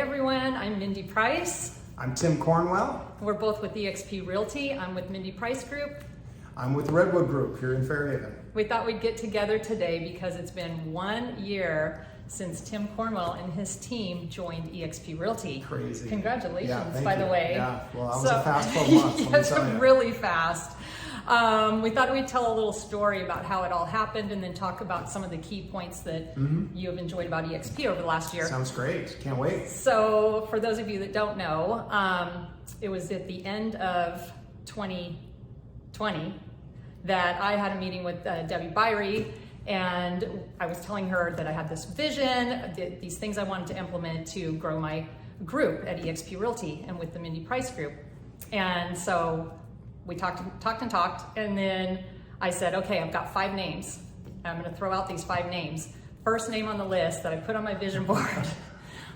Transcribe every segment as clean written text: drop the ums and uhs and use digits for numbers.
everyone, I'm Mindy Price. I'm Tim Cornwell. We're both with eXp Realty. I'm with Mindy Price Group. I'm with Redwood Group here in Fairhaven. We thought we'd get together today because it's been 1 year since Tim Cornwell and his team joined eXp Realty. Crazy. Congratulations, by the way. Yeah, well, that was a fast 12 months. Yes, really fast. We thought we'd tell a little story about how it all happened and then talk about some of the key points that you have enjoyed about eXp over the last year. Sounds great. Can't wait. So for those of you that don't know, it was at the end of 2020 that I had a meeting with Debbie Byrie, and I was telling her that I had this vision, these things I wanted to implement to grow my group at eXp Realty and with the Mindy Price Group. And so we talked, and then I said, okay, I've got 5 names. I'm gonna throw out these 5 names. First name on the list that I put on my vision board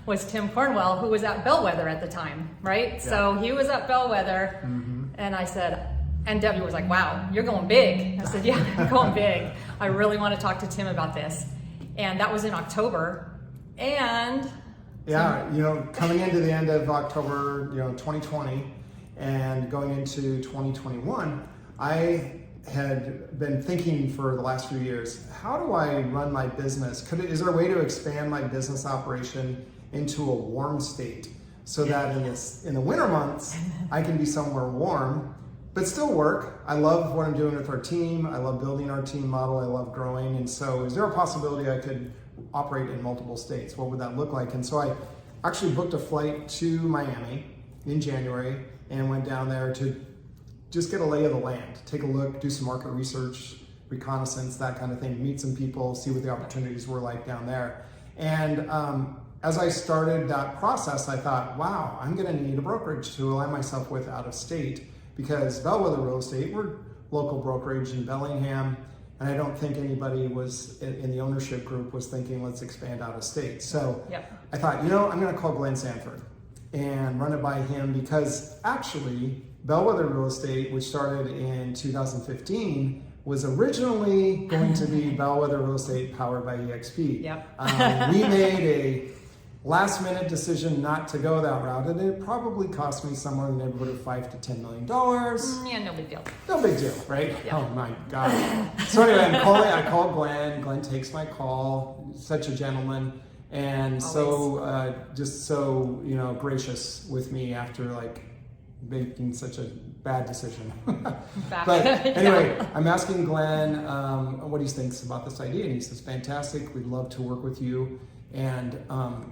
was Tim Cornwell, who was at Bellwether at the time, right? Yeah. So he was at Bellwether, and I said, and Debbie was like, wow, you're going big. I said, yeah, I'm going big. I really want to talk to Tim about this. And that was in October. And yeah, coming into the end of October, 2020 and going into 2021, I had been thinking for the last few years, how do I run my business? Is there a way to expand my business operation into a warm state so that in the winter months, I can be somewhere warm, but still work. I love what I'm doing with our team. I love building our team model. I love growing. And so is there a possibility I could operate in multiple states? What would that look like? And so I actually booked a flight to Miami in January and went down there to just get a lay of the land, take a look, do some market research, reconnaissance, that kind of thing, meet some people, see what the opportunities were like down there. And as I started that process, I thought, wow, I'm gonna need a brokerage to align myself with out of state, because Bellwether Real Estate, we're local brokerage in Bellingham, and I don't think anybody was in the ownership group was thinking, let's expand out of state. So I thought, I'm gonna call Glenn Sanford and run it by him, because actually Bellwether Real Estate, which started in 2015, was originally going to be Bellwether Real Estate powered by eXp. We made a last minute decision not to go that route, and it probably cost me somewhere in the neighborhood of $5 to $10 million. Yeah, no big deal. No big deal, right? Yeah. Oh my God. So anyway, I called Glenn. Glenn takes my call, such a gentleman, and so just so gracious with me after making such a bad decision. But anyway, I'm asking Glenn what he thinks about this idea, and he says, fantastic, we'd love to work with you. And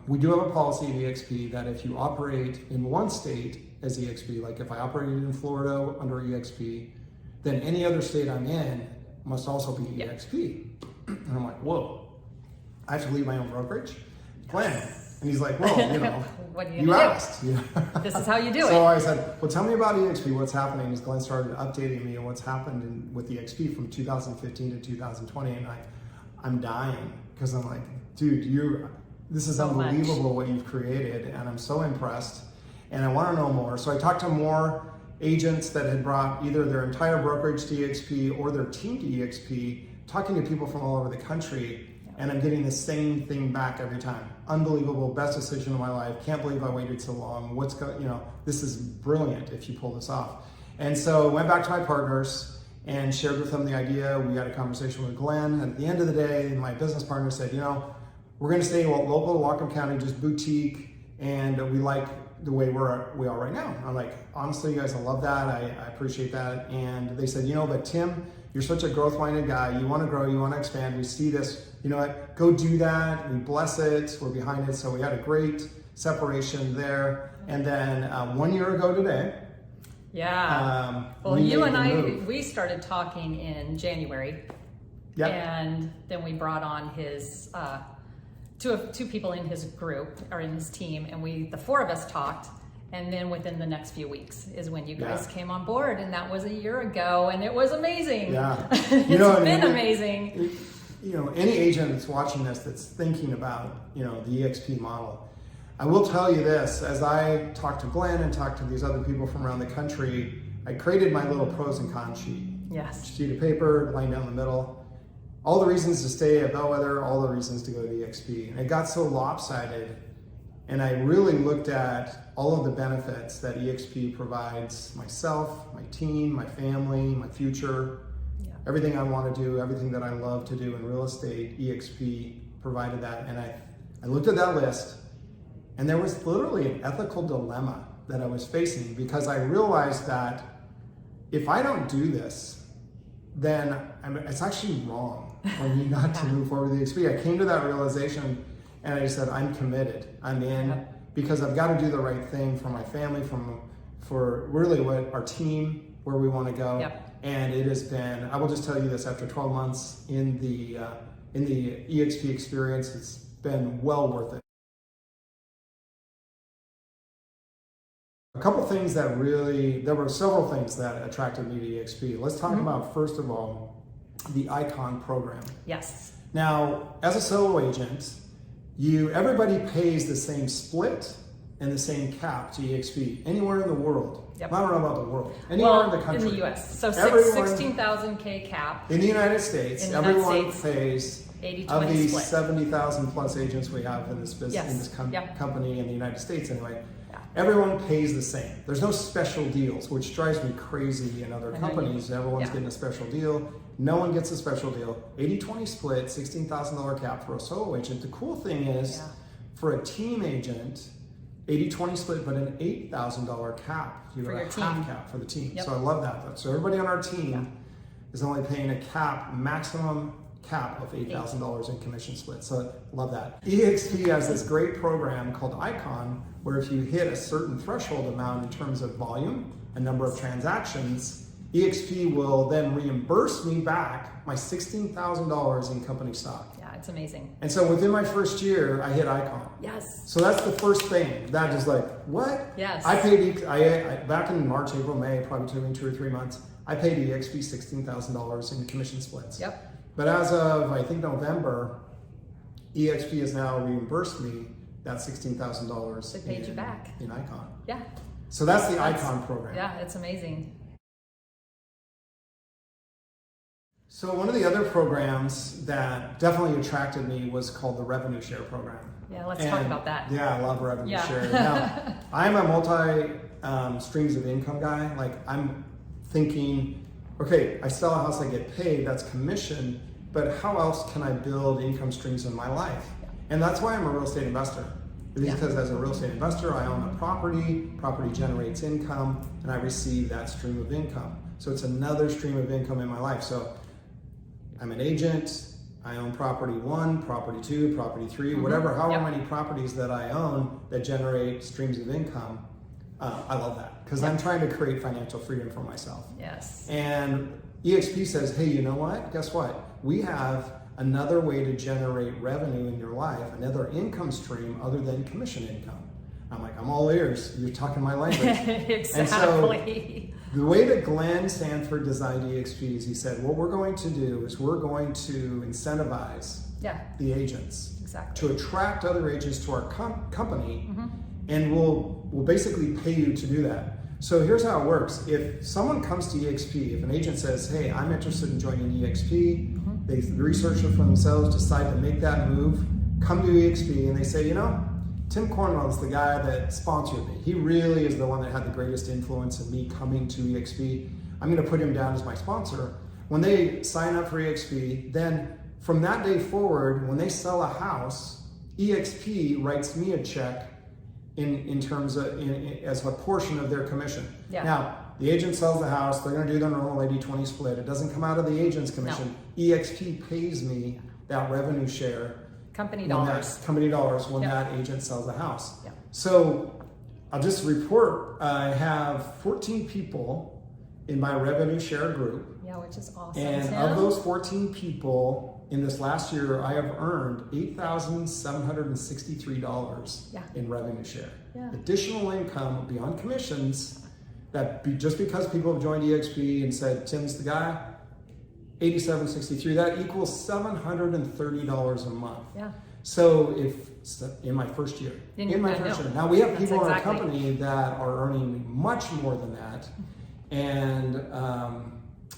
we do have a policy at eXp that if you operate in one state as eXp, like if I operated in Florida under eXp, then any other state I'm in must also be eXp. And I'm like, whoa, I have to leave my own brokerage? Glenn. And he's like, well, what are you asked. This is how you do it. So I said, well, tell me about eXp, what's happening. As Glenn started updating me on what's happened with eXp from 2015 to 2020, and I'm dying, because I'm like, dude, this is unbelievable what you've created, and I'm so impressed, and I want to know more. So I talked to more agents that had brought either their entire brokerage to eXp or their team to eXp, talking to people from all over the country, and I'm getting the same thing back every time. Unbelievable, best decision of my life. Can't believe I waited so long. This is brilliant if you pull this off. And so I went back to my partners and shared with them the idea. We had a conversation with Glenn. At the end of the day, my business partner said, we're going to stay local to Whatcom County, just boutique, and we like the way we are right now. I'm like, honestly, guys, I love that. I appreciate that. And they said, but Tim, you're such a growth-minded guy. You want to grow, you want to expand. We see this. You know what? Go do that. We bless it. We're behind it. So we had a great separation there. And then 1 year ago today. Yeah. Well, you and I, we started talking in January. Yep. And then we brought on his two people in his group or in his team, and the 4 of us talked. And then within the next few weeks is when you guys came on board, and that was a year ago, and it was amazing. Yeah, it's been amazing. Any agent that's watching this that's thinking about the eXp model, I will tell you this: as I talked to Glenn and talked to these other people from around the country, I created my little pros and cons sheet. Yes. Sheet of paper, line down the middle. All the reasons to stay at Bellwether, all the reasons to go to eXp. And it got so lopsided And I really looked at all of the benefits that eXp provides myself, my team, my family, my future, everything I want to do, everything that I love to do in real estate, eXp provided that. And I looked at that list, and there was literally an ethical dilemma that I was facing, because I realized that if I don't do this, then it's actually wrong for me not to move forward with eXp. I came to that realization, and I just said, I'm committed. I'm in, because I've got to do the right thing for my family, for really what our team, where we want to go. And it has been, I will just tell you this, after 12 months in the eXp experience, it's been well worth it. A couple things that there were several things that attracted me to eXp. Let's talk about, first of all, the Icon program. Yes. Now, as a solo agent, everybody pays the same split and the same cap to eXp anywhere in the world. I don't know about the world. Anywhere in the country. In the US. So 16,000K cap. In the United States, everyone pays 80-20 of these split. 70,000 plus agents we have in this business, in this company in the United States anyway. Everyone pays the same. There's no special deals, which drives me crazy in other companies. Everyone's getting a special deal. No one gets a special deal. 80-20 split, $16,000 cap for a solo agent. The cool thing is, for a team agent, 80-20 split, but an $8,000 cap. You have a half cap for the team. So I love that. So everybody on our team is only paying a maximum cap of $8,000 in commission split. So love that. eXp has this great program called Icon, where if you hit a certain threshold amount in terms of volume and number of transactions, eXp will then reimburse me back my $16,000 in company stock. Yeah, it's amazing. And so within my first year, I hit Icon. Yes. So that's the first thing. That is like, what? Yes. I paid, back in March, April, May, probably took me 2 or 3 months, I paid eXp $16,000 in commission splits. But as of, I think, November, eXp has now reimbursed me that $16,000. They paid you back. In Icon. Yeah. So that's the Icon program. Yeah, it's amazing. So one of the other programs that definitely attracted me was called the revenue share program. Yeah, let's talk about that. Yeah, I love revenue share. Now, I'm a multi streams of income guy. Like, I'm thinking, okay, I sell a house, I get paid, that's commission, but how else can I build income streams in my life? And that's why I'm a real estate investor. Because as a real estate investor, I own a property generates income, and I receive that stream of income. So it's another stream of income in my life. So I'm an agent, I own property 1, property 2, property 3, however many properties that I own that generate streams of income. I love that, because I'm trying to create financial freedom for myself. Yes. And eXp says, hey, you know what? Guess what? We have another way to generate revenue in your life, another income stream other than commission income. I'm like, I'm all ears. You're talking my language. Exactly. And so the way that Glenn Sanford designed eXp is he said, what we're going to do is we're going to incentivize the agents to attract other agents to our company, and we'll basically pay you to do that. So here's how it works. If someone comes to eXp, if an agent says, hey, I'm interested in joining eXp, they research it for themselves, decide to make that move, come to eXp, and they say, you know, Tim Cornwell is the guy that sponsored me. He really is the one that had the greatest influence in me coming to eXp. I'm gonna put him down as my sponsor. When they sign up for eXp, then from that day forward, when they sell a house, eXp writes me a check in terms of, as a portion of their commission. Now, the agent sells the house, they're gonna do their normal 80-20 split. It doesn't come out of the agent's commission. eXp pays me that revenue share. Company dollars when that agent sells the house. So I'll just report, I have 14 people in my revenue share group. Yeah, which is awesome. And of those 14 people, in this last year, I have earned $8,763 in revenue share. Additional income beyond commissions, just because people have joined eXp and said, Tim's the guy, $8,763, that equals $730 a month. So in my first year, now we have people in our company that are earning much more than that. And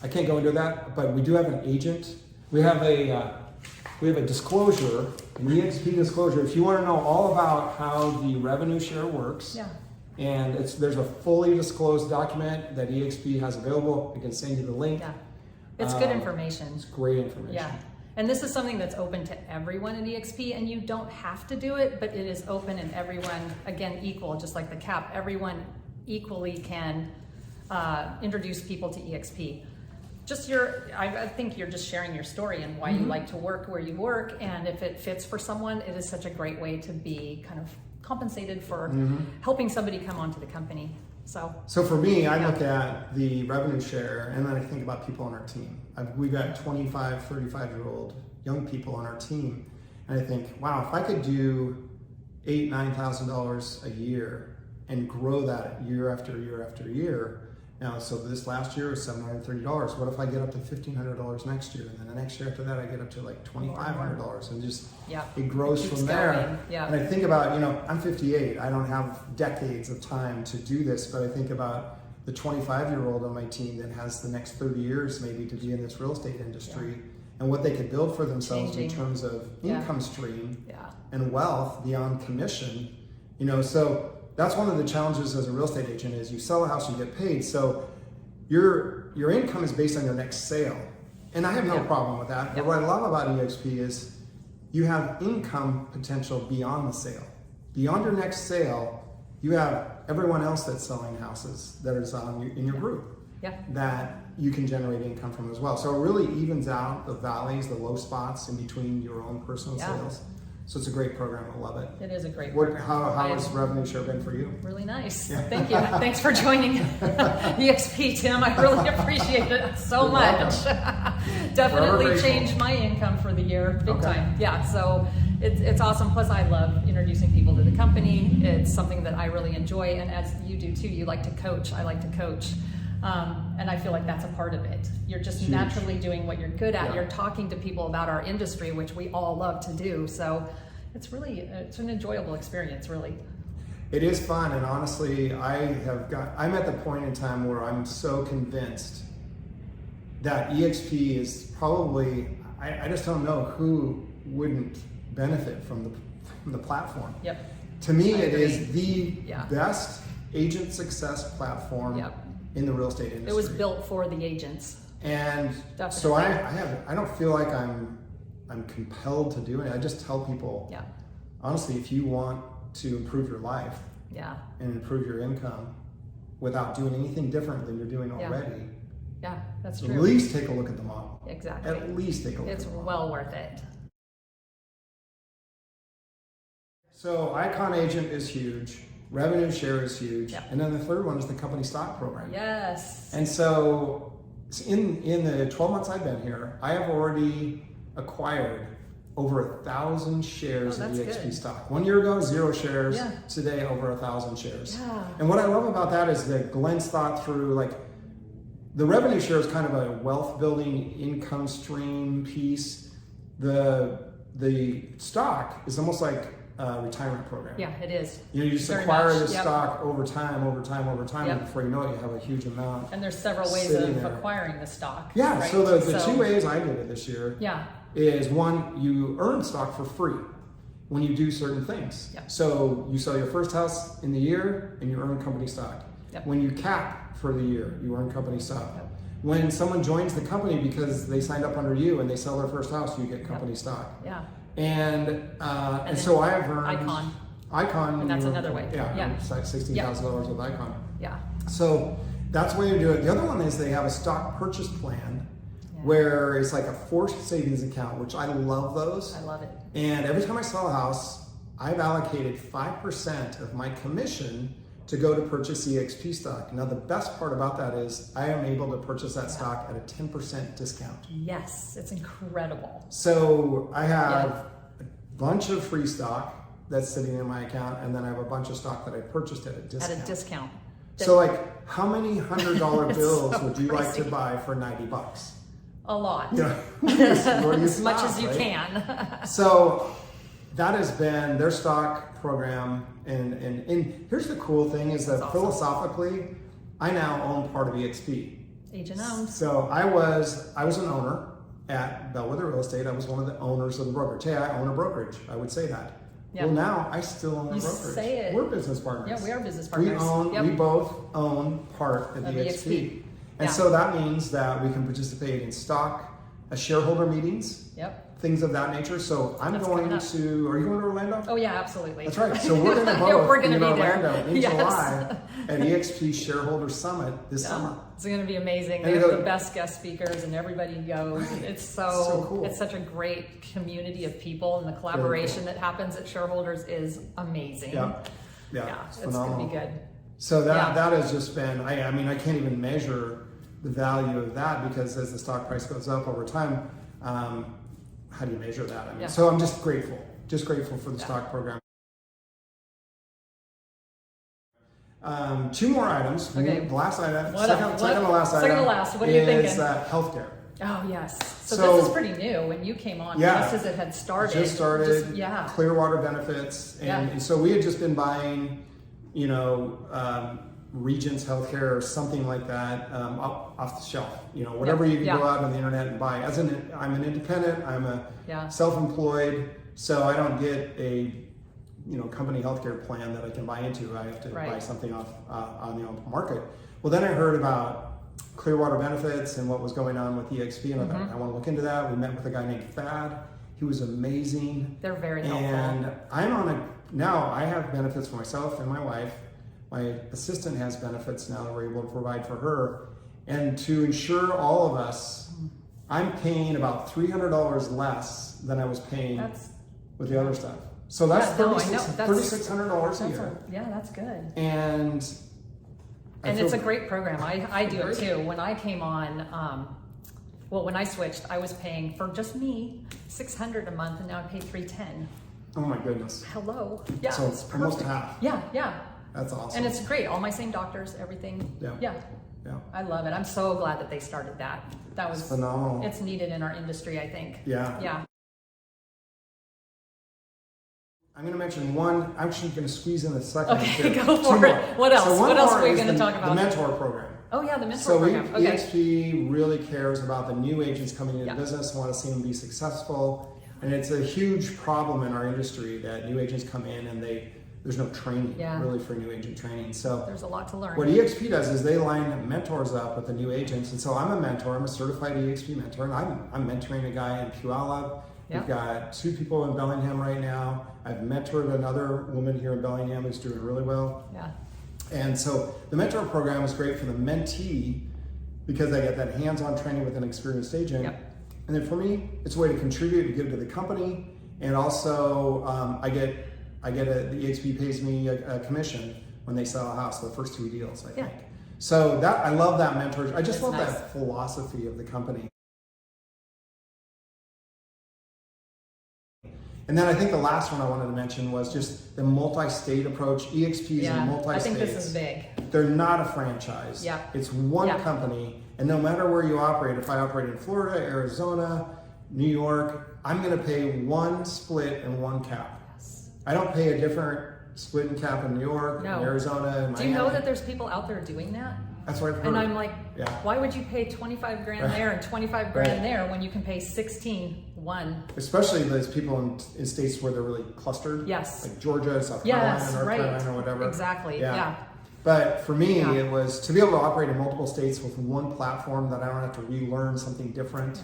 I can't go into that, but we do have an agent. We have we have a disclosure, an eXp disclosure. If you want to know all about how the revenue share works, Yeah. and there's a fully disclosed document that eXp has available. I can send you the link. Yeah. It's good information. It's great information. Yeah. And this is something that's open to everyone at eXp, and you don't have to do it, but it is open and everyone, again, equal, just like the cap, everyone equally can introduce people to eXp. I think you're just sharing your story and why you like to work where you work, and if it fits for someone, it is such a great way to be kind of compensated for helping somebody come onto the company. So for me, I look at the revenue share and then I think about people on our team. We've got 25, 35-year-old young people on our team, and I think, wow, if I could do $8,000, $9,000 a year and grow that year after year after year. Now, so this last year was $730. What if I get up to $1,500 next year? And then the next year after that, I get up to like $2,500, and just it grows from there. Yeah. And I think about, I'm 58. I don't have decades of time to do this, but I think about the 25-year-old on my team that has the next 30 years maybe to be in this real estate industry, and what they could build for themselves in terms of income stream and wealth beyond commission. So that's one of the challenges as a real estate agent is you sell a house, you get paid. So your income is based on your next sale. And I have no problem with that. But what I love about eXp is you have income potential beyond the sale. Beyond your next sale, you have everyone else that's selling houses that is in your group that you can generate income from as well. So it really evens out the valleys, the low spots in between your own personal sales. So it's a great program. I love it. It is a great program. How has revenue share been for you? Really nice. Thank you. Thanks for joining eXp, Tim. I really appreciate it so much. Definitely changed my income for the year, big time. Yeah, so it's awesome. Plus, I love introducing people to the company. It's something that I really enjoy, and as you do too, you like to coach. I like to coach. And I feel like that's a part of it. You're just naturally doing what you're good at. You're talking to people about our industry, which we all love to do. So it's an enjoyable experience, really. It is fun, and honestly, I'm at the point in time where I'm so convinced that eXp is probably, I just don't know who wouldn't benefit from the platform. Yep. To me, it is the best agent success platform in the real estate industry. It was built for the agents. And so I don't feel like I'm compelled to do it. I just tell people, honestly, if you want to improve your life and improve your income without doing anything different than you're doing already, that's true. At least take a look at the model. Exactly. At least take a look at the model. It's well worth it. So Icon Agent is huge. Revenue share is huge. And then the third one is the company stock program. Yes. And so in the 12 months I've been here, I have already acquired over 1,000 shares of eXp stock. 1 year ago, 0 shares. Today, over 1,000 shares. And what I love about that is that Glenn's thought through, like, the revenue share is kind of a wealth building income stream piece. The stock is almost like retirement program. Yeah, it is. You just acquire the stock over time, and before you know it, you have a huge amount. And there's several ways of acquiring the stock. Yeah, right? So the two ways I did it this year is, one, you earn stock for free when you do certain things. So you sell your first house in the year and you earn company stock. When you cap for the year, you earn company stock. When someone joins the company because they signed up under you and they sell their first house, you get company stock. And so I have earned Icon, and that's another way. It's like $16,000 with Icon. Yeah. So that's the way to do it. The other one is they have a stock purchase plan where it's like a forced savings account, which I love those. I love it. And every time I sell a house, I've allocated 5% of my commission to go to purchase eXp stock. Now, the best part about that is I am able to purchase that stock at a 10% discount. Yes, it's incredible. So I have a bunch of free stock that's sitting in my account, and then I have a bunch of stock that I purchased at a discount. At a discount. So, like, how many $100 bills would you like to buy for $90? A lot. As much as you can. So that has been their stock program, and here's the cool thing is that philosophically, I now own part of eXp. Agent owned. So I was an owner, at Bellwether Real Estate, I was one of the owners of the brokerage. Hey, I own a brokerage. I would say that. Yeah. Well, now I still own a You brokerage. say it. We're business partners. Yeah, we are business partners. We both own part of Of eXp. And Yeah. so that means that we can participate in stock, shareholder meetings, Yep. things of that nature. So I'm That's going coming up. to, are you going to Orlando? Oh yeah, absolutely. That's right. So we're going to both Yeah, we're be gonna in be there. Orlando in Yes. July at eXp Shareholder Summit this Yeah. summer. It's going to be amazing. And They you have go- the best guest speakers, and everybody goes. Right. It's So cool. It's such a great community of people, and the collaboration that happens at shareholders is amazing. Yeah. Yeah. Yeah, It's it's going phenomenal. to be good. So that Yeah. that has just been, I mean, I can't even measure the value of that because as the stock price goes up over time, how do you measure that? I mean, Yeah. so I'm just grateful for the Yeah. stock program. Two more items. Okay. The last item, What second else? to last Second to item last. What are you is thinking? Healthcare. Oh yes. So, So- this is pretty new. When you came on, Yeah. just as it had started. Just started. Yeah. Clearwater benefits, and so we had just been buying, Regents Healthcare or something like that off the shelf. Whatever you can go out on the internet and buy. I'm an independent. I'm a Yeah. self-employed, so I don't get a company healthcare plan that I can buy into. I have to buy something off on the open market. Well, then I heard about Clearwater benefits and what was going on with eXp, and I thought I want to look into that. We met with a guy named Thad. He was amazing. They're very helpful. And now I have benefits for myself and my wife. My assistant has benefits now that we're able to provide for her. And to insure all of us, I'm paying about $300 less than I was paying with the other stuff. So that's Yeah, no, I know. $3,600 a year. Yeah, that's good. And It's a great program. I do it too. When I came on, when I switched, I was paying for just me $600 a month, and now I pay $310. Oh my goodness. Hello. Yeah. So it's almost perfect. half. Yeah. That's awesome. And it's great. All my same doctors, everything. Yeah. Yeah. I love it. I'm so glad that they started that. That was It's phenomenal. It's needed in our industry, I think. Yeah. Yeah. I'm going to mention one. I'm actually going to squeeze in a second. Okay, Two go for more. it. What else? So one What else more are we is going to talk about? The mentor program. Oh yeah, the mentor So program. Okay. eXp really cares about the new agents coming into Yeah. business, want to see them be successful. And it's a huge problem in our industry that new agents come in and there's no training really for new agent training. So There's a lot to learn. what eXp does is they line mentors up with the new agents. And so I'm a mentor. I'm a certified eXp mentor. And I'm mentoring a guy in Puyallup. We've got 2 people in Bellingham right now. I've mentored another woman here in Bellingham who's doing really well. Yeah. And so the mentor program is great for the mentee because they get that hands-on training with an experienced agent. Yep. And then for me, it's a way to contribute and give to the company. And also the eXp pays me a commission when they sell a house, the first 2 deals, I think. So I love that mentor. I just love that philosophy of the company. And then I think the last one I wanted to mention was just the multi-state approach. eXp is in multi-states. I think this is big. They're not a franchise. Yeah. It's one company, and no matter where you operate, if I operate in Florida, Arizona, New York, I'm going to pay one split and one cap. Yes. I don't pay a different split and cap in New York, in Arizona, in Miami. Do you know that there's people out there doing that? That's what I've heard. And I'm like, why would you pay 25 grand there and 25 grand there when you can pay 16 one? Especially those people in states where they're really clustered. Yes. Like Georgia, South Carolina, North Carolina, whatever. Exactly. Yeah. But for me, it was to be able to operate in multiple states with one platform that I don't have to relearn something different. Yeah.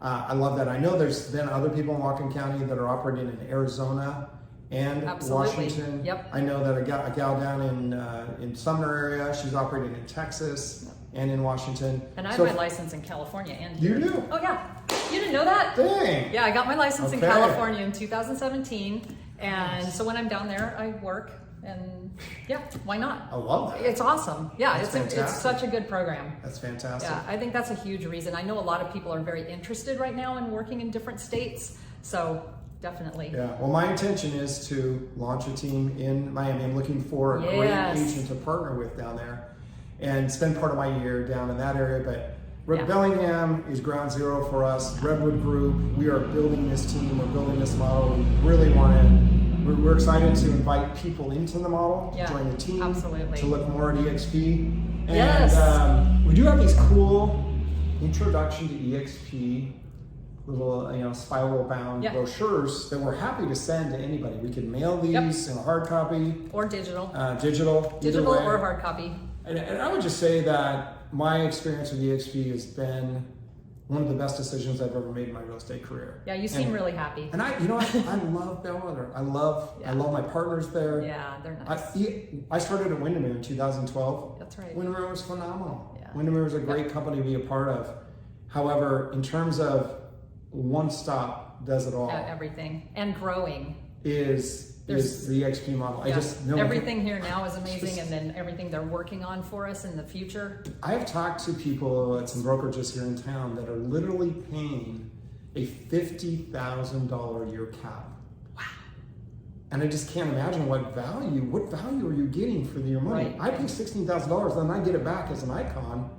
I love that. I know there's been other people in Whatcom County that are operating in Arizona and Washington. Yep. I know that a gal down in Sumner area, she's operating in Texas and in Washington. And I have my license in California and here. You do? Oh yeah. You didn't know that? Dang. Yeah, I got my license in California in 2017. And so when I'm down there, I work. And why not? I love that. It's awesome. Yeah, it's such a good program. That's fantastic. Yeah, I think that's a huge reason. I know a lot of people are very interested right now in working in different states. So definitely. Yeah. Well, my intention is to launch a team in Miami. I'm looking for a great agent to partner with down there and spend part of my year down in that area. But Bellingham is ground zero for us. Redwood Group, we are building this team. We're building this model. We really want to. We're excited to invite people into the model, to join the team, to look more at eXp. And we do have these cool introduction to eXp spiral bound Yeah. brochures that we're happy to send to anybody. We can mail these in a hard copy, Or digital. digital either way. Or hard copy. And I would just say that my experience with eXp has been one of the best decisions I've ever made in my real estate career. Yeah, you seem really happy. And I love Bellwether. I love my partners there. Yeah, they're nice. I started at Windermere in 2012. That's right. Windermere was phenomenal. Yeah. Windermere was a great company to be a part of. However, in terms of one stop does it all, Everything. And growing. is the eXp model. I just know everything here now is amazing, and then everything they're working on for us in the future. I have talked to people at some brokerages here in town that are literally paying a $50,000 a year cap. Wow. And I just can't imagine what value are you getting for your money? Right. I pay $16,000, then I get it back as an icon.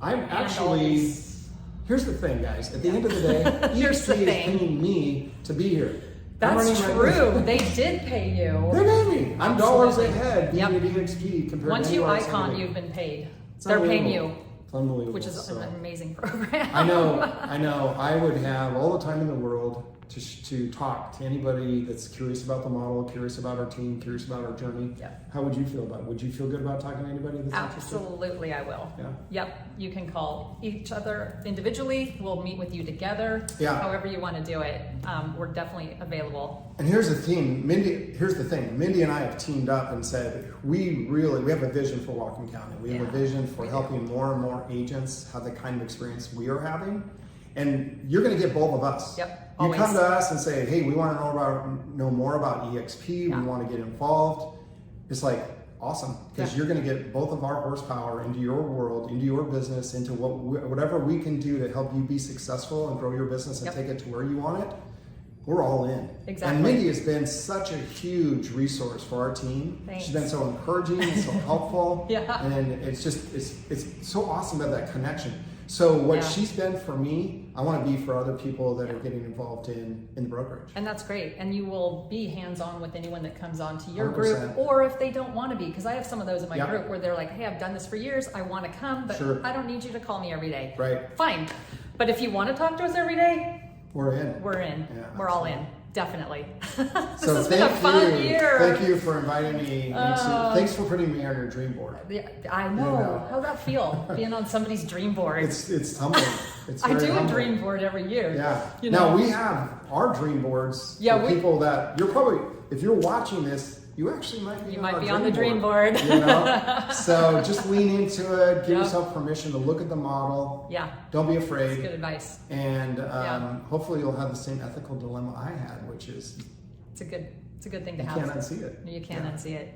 I'm And actually, always- here's the thing, guys. At the end of the day, Here's the eXp is thing. paying me to be here. That's true. They did pay you. They pay me. I'm dollars Absolutely. ahead being Yep. at eXp compared Once to you anywhere else I icon, can be. you've been paid. It's They're paying unbelievable. you, It's unbelievable. which is So, an amazing program. I know. I would have all the time in the world to talk to anybody that's curious about the model, curious about our team, curious about our journey. Yep. How would you feel about it? Would you feel good about talking to anybody that's interested? Absolutely, I will. Yeah. Yep, you can call each other individually. We'll meet with you together. Yeah. However you want to do it. We're definitely available. And here's the thing, here's the thing. Mindy and I have teamed up and said, we have a vision for Whatcom County. We have a vision for helping more and more agents have the kind of experience we are having. And you're going to get both of us. Yep. You Always. come to us and say, hey, we want to know more about eXp. Yeah. We want to get involved. It's like, awesome. Because Yeah. you're going to get both of our horsepower into your world, into your business, into whatever we can do to help you be successful and grow your business and take it to where you want it. We're all in. Exactly. And Mindy has been such a huge resource for our team. Thanks. She's been so encouraging and so helpful. Yeah. And it's so awesome to have that connection. So what she's been for me, I want to be for other people that are getting involved in the brokerage. And that's great. And you will be hands-on with anyone that comes on to your 100%. group, or if they don't want to be, because I have some of those in my Yep. group where they're like, hey, I've done this for years, I want to come, but Sure. I don't need you to call me every day. Right. Fine. But if you want to talk to us every day, We're in. we're in. Yeah, We're all in. Definitely. This So has been a fun year. Thank you for inviting me. Thanks for putting me on your dream board. Yeah, I know. How'd that feel? Being on somebody's dream board. It's humbling. It's I very do humbling. a dream board every year. Yeah. You Now know? we have our dream boards Yeah, for we- people that you're probably, if you're watching this, you actually might be You on might our be on the dream board. You know? So just lean into it. Give Yep. yourself permission to look at the model. Yeah. Don't be That's afraid. good advice. And hopefully you'll have the same ethical dilemma I had, which is It's a good thing to you have. can't unsee it. You can't unsee it.